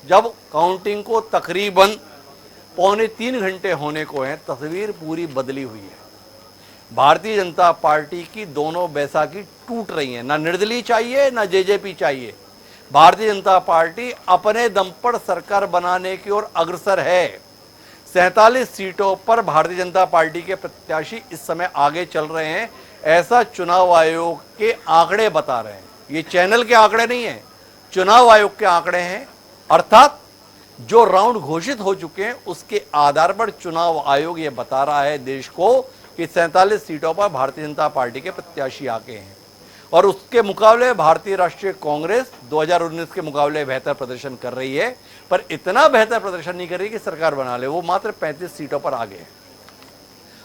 जब काउंटिंग को तकरीबन 2.25 घंटे होने को हैं, तस्वीर पूरी बदली हुई है। भारतीय जनता पार्टी की दोनों बैसाखी टूट रही है। ना निर्दलीय चाहिए, ना जेजेपी चाहिए। भारतीय जनता पार्टी अपने दम पर सरकार बनाने की ओर अग्रसर है। 47 सीटों पर भारतीय जनता पार्टी के प्रत्याशी इस समय आगे चल रहे हैं, ऐसा चुनाव आयोग के आंकड़े बता रहे हैं। ये चैनल के आंकड़े नहीं है, चुनाव आयोग के आंकड़े हैं। अर्थात जो राउंड घोषित हो चुके हैं उसके आधार पर चुनाव आयोग ये बता रहा है देश को कि 47 सीटों पर भारतीय जनता पार्टी के प्रत्याशी आगे हैं। और उसके मुकाबले भारतीय राष्ट्रीय कांग्रेस 2019 के मुकाबले बेहतर प्रदर्शन कर रही है, पर इतना बेहतर प्रदर्शन नहीं कर रही कि सरकार बना ले। वो मात्र 35 सीटों पर आगे है।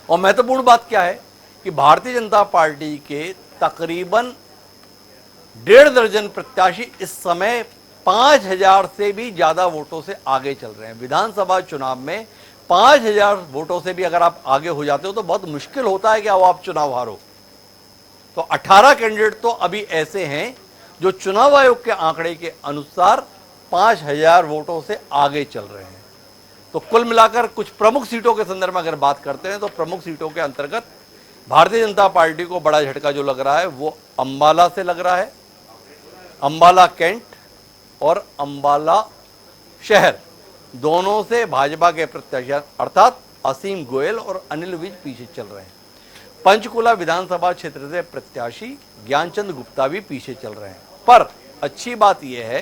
और महत्वपूर्ण बात क्या है कि भारतीय जनता पार्टी के तकरीबन 1.5 दर्जन प्रत्याशी इस समय 5,000 से भी ज्यादा वोटों से आगे चल रहे हैं। विधानसभा चुनाव में 5,000 वोटों से भी अगर आप आगे हो जाते हो तो बहुत मुश्किल होता है कि आप चुनाव हारो। तो 18 कैंडिडेट तो अभी ऐसे हैं जो चुनाव आयोग के आंकड़े के अनुसार 5,000 वोटों से आगे चल रहे हैं। तो कुल मिलाकर कुछ प्रमुख सीटों के संदर्भ में अगर बात करते हैं तो प्रमुख सीटों के अंतर्गत भारतीय जनता पार्टी को बड़ा झटका जो लग रहा है वो अंबाला से लग रहा है। अंबाला कैंट और अंबाला शहर दोनों से भाजपा के प्रत्याशी अर्थात असीम गोयल और अनिल विज पीछे चल रहे हैं। पंचकुला विधानसभा क्षेत्र से प्रत्याशी ज्ञानचंद गुप्ता भी पीछे चल रहे हैं। पर अच्छी बात यह है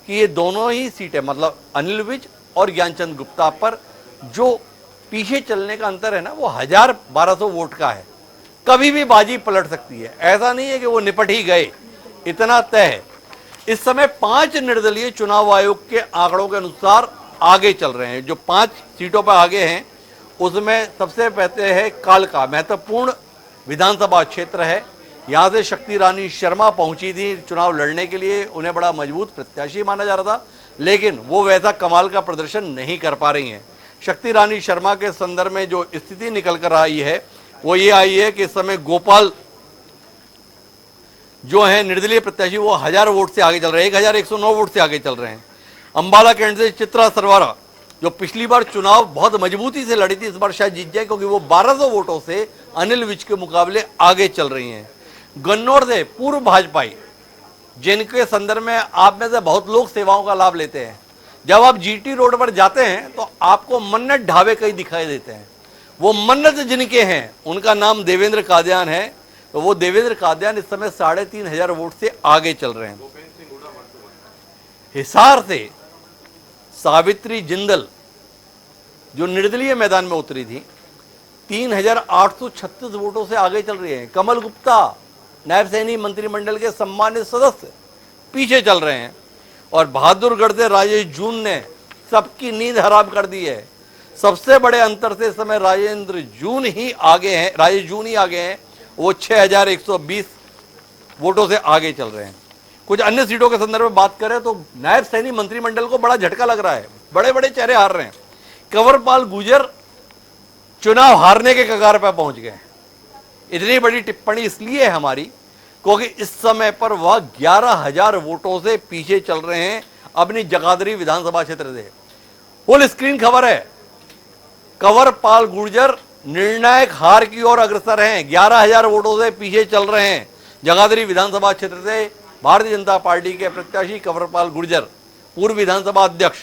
कि ये दोनों ही सीटें मतलब अनिल विज और ज्ञानचंद गुप्ता पर जो पीछे चलने का अंतर है ना वो 1,000-1,200 वोट का है। कभी भी बाजी पलट सकती है, ऐसा नहीं है कि वो निपट ही गए, इतना तय है। इस समय 5 निर्दलीय चुनाव आयोग के आंकड़ों के अनुसार आगे चल रहे हैं। जो 5 सीटों पर आगे हैं उसमें सबसे पहले है कालका, महत्वपूर्ण विधानसभा क्षेत्र है। यहां से शक्ति रानी शर्मा पहुंची थी चुनाव लड़ने के लिए, उन्हें बड़ा मजबूत प्रत्याशी माना जा रहा था, लेकिन वो वैसा कमाल का प्रदर्शन नहीं कर पा रही हैं। शक्ति रानी शर्मा के संदर्भ में जो स्थिति निकल कर आई है वो ये आई है कि इस समय गोपाल जो है निर्दलीय प्रत्याशी वो 1,000 वोट से आगे चल रहे हैं, 1,109 वोट से आगे चल रहे हैं। अंबाला कैंट से चित्रा सरवारा जो पिछली बार चुनाव बहुत मजबूती से लड़ी थी, इस बार शायद जीत जाए क्योंकि वो 1,200 वोटों से अनिल विज के मुकाबले आगे चल रही हैं। गन्नौर से पूर्व भाजपाई जिनके संदर्भ में आप में से बहुत लोग सेवाओं का लाभ लेते हैं, जब आप जीटी रोड पर जाते हैं तो आपको मन्नत ढाबे कई दिखाई देते हैं। वो मन्नत जिनके हैं उनका नाम देवेंद्र कादियान है। तो वो देवेंद्र कादियान इस समय 3,500 वोट से आगे चल रहे हैं। हिसार से सावित्री जिंदल जो निर्दलीय मैदान में उतरी थी 3,836 वोटों से आगे चल रही है। कमल गुप्ता नायब सैनी मंत्रिमंडल के सम्मानित सदस्य पीछे चल रहे हैं। और बहादुरगढ़ से राजेश जून ने सबकी नींद हराम कर दी है। सबसे बड़े अंतर से इस समय राजेश जून ही आगे हैं। वो 6,120 वोटों से आगे चल रहे हैं। कुछ अन्य सीटों के संदर्भ में बात करें तो नायब सैनी मंत्रिमंडल को बड़ा झटका लग रहा है, बड़े बड़े चेहरे हार रहे हैं। कंवरपाल गुर्जर चुनाव हारने के कगार पर पहुंच गए। इतनी बड़ी टिप्पणी इसलिए है हमारी क्योंकि इस समय पर वह 11,000 वोटों से पीछे चल रहे हैं अपनी जगाधरी विधानसभा क्षेत्र से। फुल स्क्रीन खबर है, कंवरपाल गुर्जर निर्णायक हार की ओर अग्रसर हैं, 11,000 वोटों से पीछे चल रहे हैं। जगाधरी विधानसभा क्षेत्र से भारतीय जनता पार्टी के प्रत्याशी कंवरपाल गुर्जर, पूर्व विधानसभा अध्यक्ष।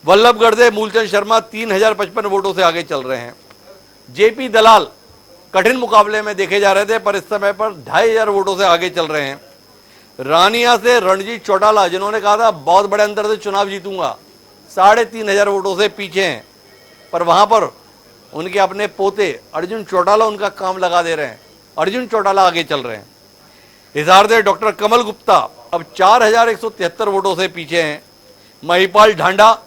वल्लभगढ़ से मूलचंद शर्मा 3,055 वोटों से आगे चल रहे हैं। जेपी दलाल कठिन मुकाबले में देखे जा रहे थे पर इस समय पर 2,500 वोटों से आगे चल रहे हैं। रानिया से रणजीत चौटाला जिन्होंने कहा था बहुत बड़े अंतर से चुनाव जीतूंगा, 3,500 वोटों से पीछे हैं, पर वहां पर उनके अपने पोते अर्जुन चौटाला उनका काम लगा दे रहे हैं। अर्जुन चौटाला आगे चल रहे हैं। हिसार से डॉक्टर कमल गुप्ता अब 4,173 वोटों से पीछे हैं। महिपाल ढांडा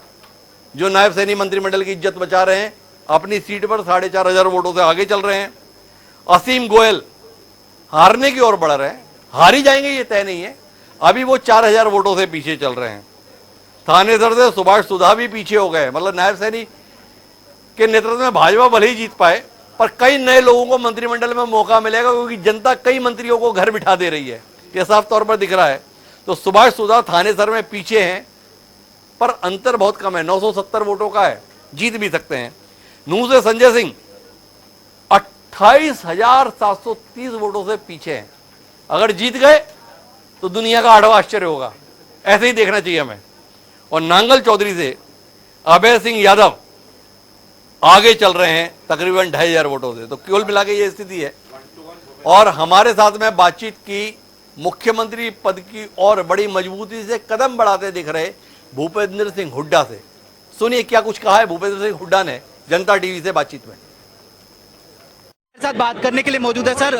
जो नायब सैनी मंत्रिमंडल की इज्जत बचा रहे हैं अपनी सीट पर 4,500 वोटों से आगे चल रहे हैं। असीम गोयल हारने की ओर बढ़ रहे हैं, हार ही जाएंगे ये तय नहीं है, अभी वो 4,000 वोटों से पीछे चल रहे हैं। थानेसर से सुभाष सुधा भी पीछे हो गए, मतलब नायब सैनी के नेतृत्व में भाजपा भले ही जीत पाए पर कई नए लोगों को मंत्रिमंडल में मौका मिलेगा क्योंकि जनता कई मंत्रियों को घर बिठा दे रही है, ये साफ तौर पर दिख रहा है। तो सुभाष सुधा थानेसर में पीछे हैं पर अंतर बहुत कम है, 970 वोटों का है, जीत भी सकते हैं। नूह से संजय सिंह 28,730 वोटों से पीछे हैं। अगर जीत गए तो दुनिया का 8वां आश्चर्य होगा, ऐसे ही देखना चाहिए हमें। और नांगल चौधरी से अभय सिंह यादव आगे चल रहे हैं तकरीबन 2,500 वोटों से। तो केवल मिला के ये स्थिति है। और हमारे साथ में बातचीत की मुख्यमंत्री पद की और बड़ी मजबूती से कदम बढ़ाते दिख रहे भूपेंद्र सिंह हुड्डा से। सुनिए क्या कुछ कहा है भूपेंद्र सिंह हुड्डा ने जनता टीवी से बातचीत में। साथ बात करने के लिए मौजूद है सर।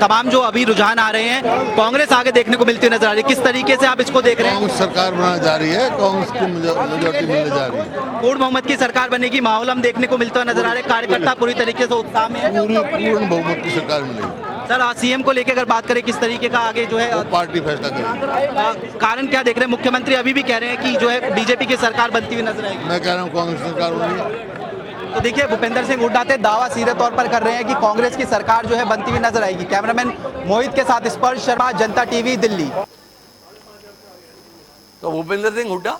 तमाम जो अभी रुझान आ रहे हैं, कांग्रेस आगे देखने को मिलती नजर आ रही है, किस तरीके से आप इसको देख रहे हैं? कांग्रेस सरकार बनाने जा रही है, कांग्रेस को मेजोरिटी मिलने जा रही है। पूर्ण बहुमत की सरकार बनेगी, माहौल हम देखने को मिलता नजर आ रहा है, कार्यकर्ता पूरी तरीके से उत्साह में है। पूर्ण बहुमत की सरकार मिलेगी। सर सीएम को लेकर अगर बात करें, किस तरीके का आगे जो है पार्टी फैसला करेगी। कारण क्या देख रहे हैं? मुख्यमंत्री अभी भी कह रहे हैं कि जो है बीजेपी की सरकार बनती हुई नजर आएगी। मैं कह रहा हूँ कांग्रेस सरकार बनेगी। तो देखिए, भूपेंद्र सिंह हुड्डा ते दावा सीधे तौर पर कर रहे हैं कि कांग्रेस की सरकार जो है बनती हुई नजर आएगी। कैमरामैन मोहित के साथ स्पर्श शर्मा, जनता टीवी, दिल्ली। तो भूपेंद्र सिंह हुड्डा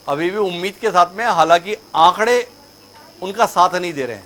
अभी भी उम्मीद के साथ में, हालांकि आंकड़े उनका साथ नहीं दे रहे हैं।